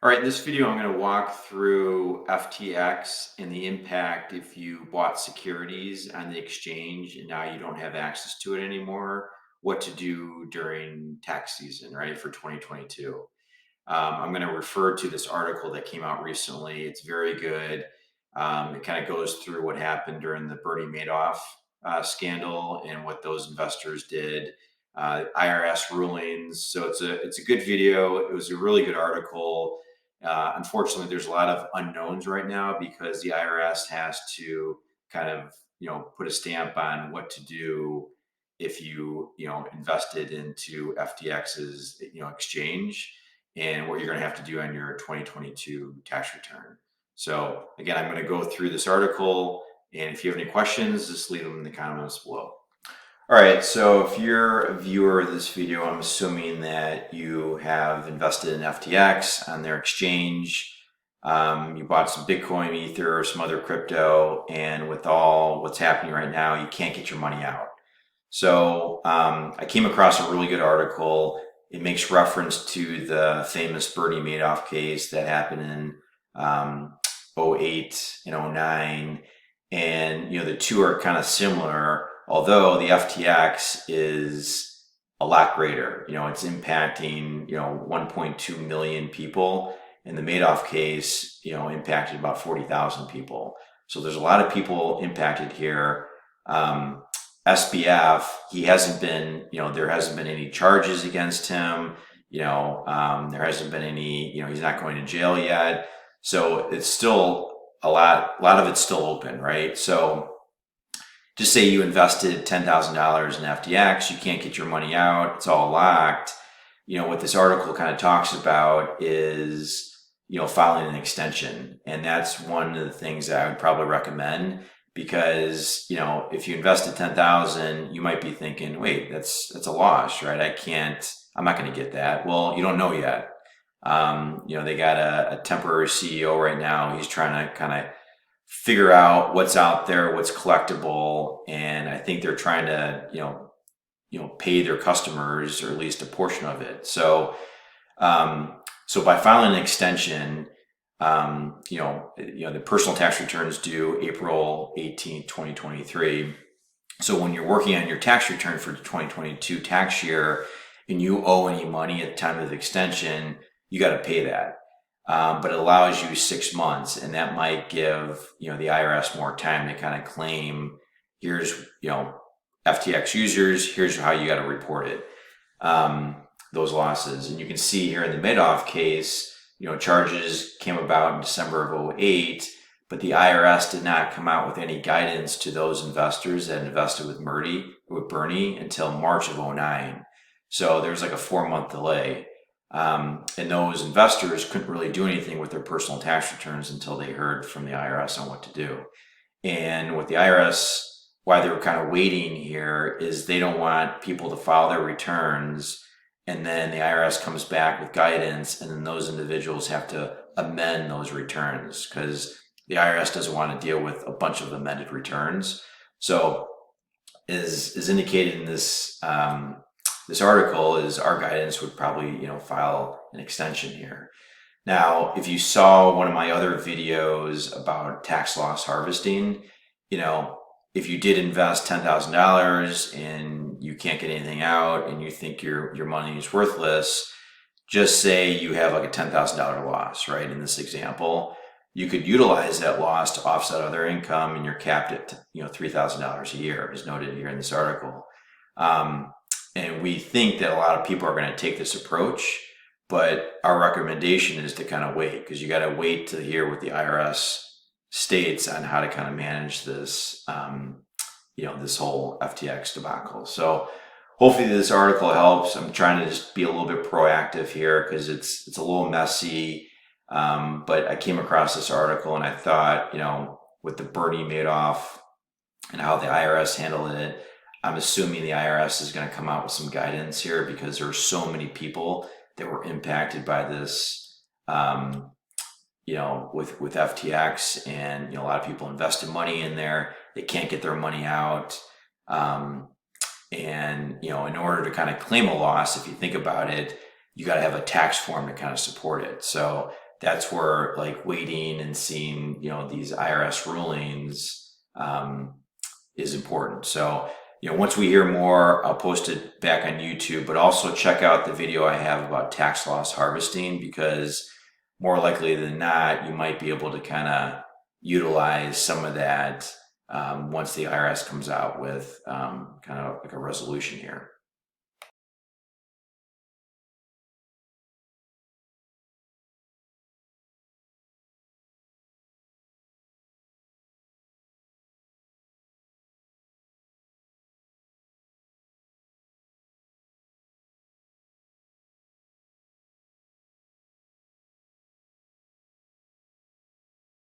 All right, in this video, I'm going to walk through FTX and the impact if you bought securities on the exchange and now you don't have access to it anymore, what to do during tax season, right, for 2022. I'm going to refer to this article that came out recently. It's very good. It kind of goes through what happened during the Bernie Madoff scandal and what those investors did, IRS rulings. So it's a good video. It was a really good article. Unfortunately, there's a lot of unknowns right now because the IRS has to kind of put a stamp on what to do if you invested into FTX's exchange and what you're going to have to do on your 2022 tax return. So again, I'm going to go through this article, and if you have any questions, just leave them in the comments below. All right, so if you're a viewer of this video, I'm assuming that you have invested in FTX on their exchange. You bought some Bitcoin, Ether, or some other crypto, and with all what's happening right now, you can't get your money out. So I came across a really good article. It makes reference to the famous Bernie Madoff case that happened in 08 and 09. And, the two are kind of similar, although the FTX is a lot greater. It's impacting, 1.2 million people. And the Madoff case, impacted about 40,000 people. So there's a lot of people impacted here. SBF, he hasn't been, there hasn't been any charges against him. There hasn't been any, he's not going to jail yet. So it's still a lot of it's still open, right? So just say you invested $10,000 in FTX, you can't get your money out, it's all locked. What this article kind of talks about is, filing an extension. And that's one of the things that I would probably recommend. Because, if you invested 10,000, you might be thinking, wait, that's a loss, right? I'm not going to get that. Well, you don't know yet. They got a temporary CEO right now. He's trying to kind of figure out what's out there, what's collectible. And I think they're trying to, pay their customers, or at least a portion of it. So by filing an extension, the personal tax returns due April 18th, 2023. So when you're working on your tax return for the 2022 tax year and you owe any money at the time of the extension, you got to pay that. But it allows you 6 months, and that might give, the IRS more time to kind of claim, here's, FTX users, here's how you got to report it, those losses. And you can see here in the Madoff case, charges came about in December of 08, but the IRS did not come out with any guidance to those investors that invested with Bernie until March of 09. So there's like a 4-month delay. And those investors couldn't really do anything with their personal tax returns until they heard from the IRS on what to do. And with the IRS, why they were kind of waiting here is they don't want people to file their returns and then the IRS comes back with guidance, and then those individuals have to amend those returns because the IRS doesn't want to deal with a bunch of amended returns. So, as indicated in this this article, is our guidance would probably file an extension here. Now, if you saw one of my other videos about tax loss harvesting, if you did invest $10,000 and you can't get anything out and you think your money is worthless, just say you have like a $10,000 loss, right? In this example, you could utilize that loss to offset other income, and you're capped at $3,000 a year, as noted here in this article. And we think that a lot of people are going to take this approach, but our recommendation is to kind of wait, because you got to wait to hear what the IRS states on how to kind of manage this, this whole FTX debacle. So hopefully this article helps. I'm trying to just be a little bit proactive here because it's a little messy. But I came across this article and I thought, with the Bernie Madoff and how the IRS handled it, I'm assuming the IRS is going to come out with some guidance here because there are so many people that were impacted by this, with FTX, and a lot of people invested money in there. They can't get their money out, and in order to kind of claim a loss, if you think about it, you got to have a tax form to kind of support it. So that's where like waiting and seeing, these IRS rulings, is important. So, once we hear more, I'll post it back on YouTube, but also check out the video I have about tax loss harvesting, because more likely than not, you might be able to kind of utilize some of that once the IRS comes out with kind of like a resolution here.